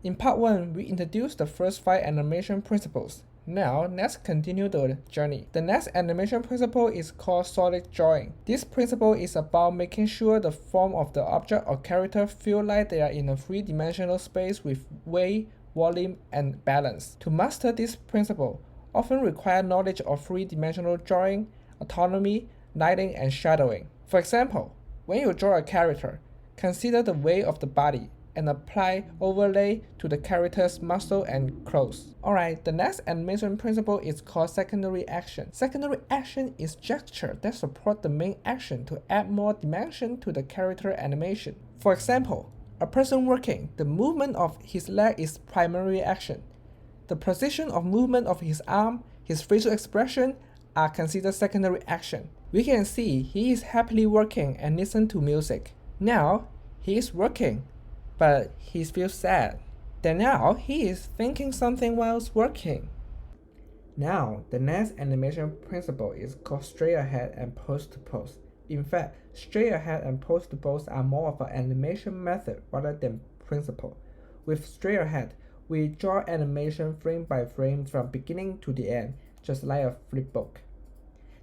In part 1, we introduced the first 5 animation principles. Now, let's continue the journey. The next animation principle is called solid drawing. This principle is about making sure the form of the object or character feel like they are in a three-dimensional space with weight, volume, and balance. To master this principle, often require knowledge of three-dimensional drawing, autonomy, lighting, and shadowing. For example, when you draw a character, consider the weight of the body and apply overlay to the character's muscle and clothes. Alright, the next animation principle is called secondary action. Secondary action is gesture that support the main action to add more dimension to the character animation. For example, a person working, the movement of his leg is primary action. The position of movement of his arm, his facial expression are considered secondary action. We can see he is happily working and listen to music. Now, he is working, but he feels sad. Then now he is thinking something whilst working. Now, the next animation principle is called straight ahead and pose to pose. In fact, straight ahead and pose to pose are more of an animation method rather than principle. With straight ahead, we draw animation frame by frame from beginning to the end, just like a flipbook.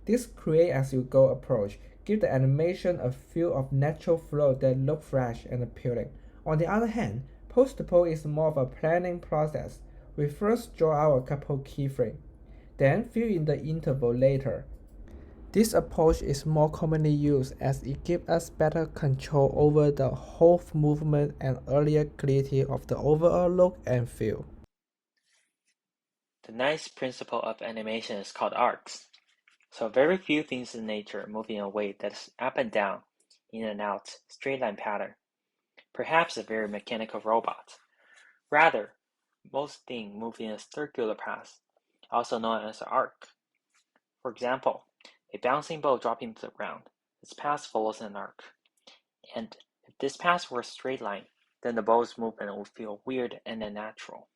This create-as-you-go approach gives the animation a feel of natural flow that look fresh and appealing. On the other hand, pose-to-pose is more of a planning process. We first draw out a couple keyframes, then fill in the interval later. This approach is more commonly used as it gives us better control over the whole movement and earlier clarity of the overall look and feel. The ninth principle of animation is called arcs. So very few things in nature move in a way that is up and down, in and out, straight line pattern. Perhaps a very mechanical robot. Rather, most things move in a circular path, also known as an arc. For example, a bouncing ball dropping to the ground, its path follows an arc. And if this path were a straight line, then the ball's movement would feel weird and unnatural.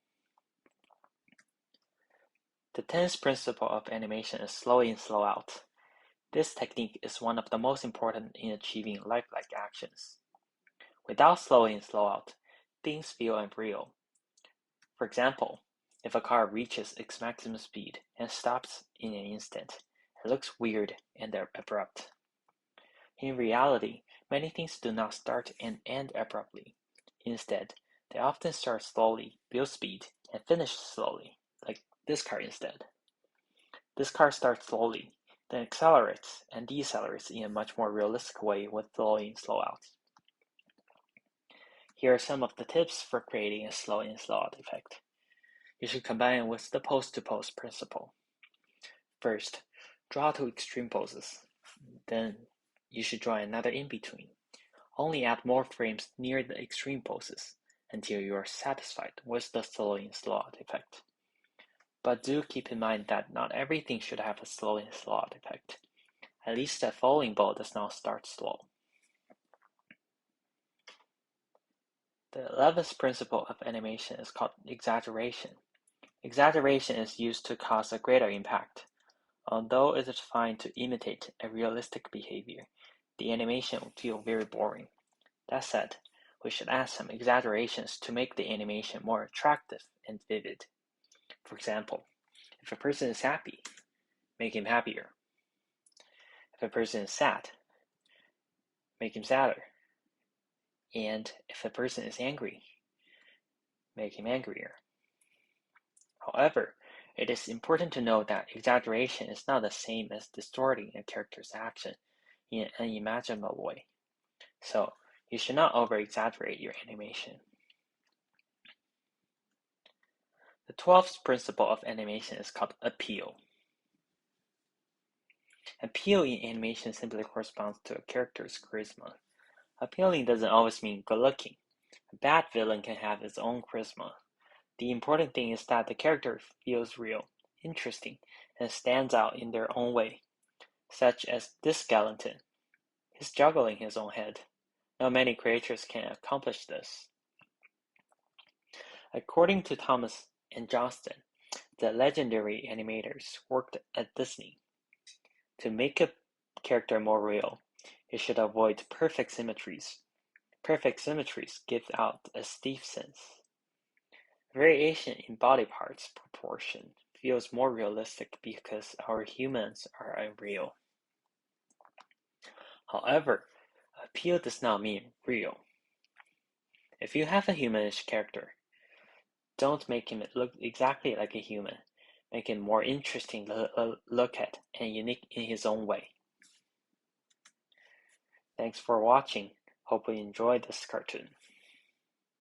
The 10th principle of animation is slow in, slow out. This technique is one of the most important in achieving lifelike actions. Without slow in, slow out, things feel unreal. For example, if a car reaches its maximum speed and stops in an instant, it looks weird and abrupt. In reality, many things do not start and end abruptly. Instead, they often start slowly, build speed, and finish slowly, like this car instead. This car starts slowly, then accelerates and decelerates in a much more realistic way with slow in, slow out. Here are some of the tips for creating a slow in, slow out effect. You should combine it with the pose-to-pose principle. First, draw two extreme poses. Then you should draw another in between. Only add more frames near the extreme poses until you are satisfied with the slow in, slow out effect. But do keep in mind that not everything should have a slow in, slow out effect. At least a falling ball does not start slow. The 11th principle of animation is called exaggeration. Exaggeration is used to cause a greater impact. Although it is fine to imitate a realistic behavior, the animation will feel very boring. That said, we should add some exaggerations to make the animation more attractive and vivid. For example, if a person is happy, make him happier. If a person is sad, make him sadder. And if a person is angry, make him angrier. However, it is important to note that exaggeration is not the same as distorting a character's action in an unimaginable way. So, you should not over-exaggerate your animation. The 12th principle of animation is called appeal. Appeal in animation simply corresponds to a character's charisma. Appealing doesn't always mean good looking. A bad villain can have its own charisma. The important thing is that the character feels real, interesting, and stands out in their own way, such as this skeleton. He's juggling his own head. Not many creators can accomplish this. According to Thomas and Johnston, the legendary animators worked at Disney. To make a character more real, you should avoid perfect symmetries. Perfect symmetries give out a stiff sense. Variation in body parts proportion feels more realistic because our humans are unreal. However, appeal does not mean real. If you have a humanish character, don't make him look exactly like a human. Make him more interesting to look at and unique in his own way. Thanks for watching. Hope you enjoyed this cartoon.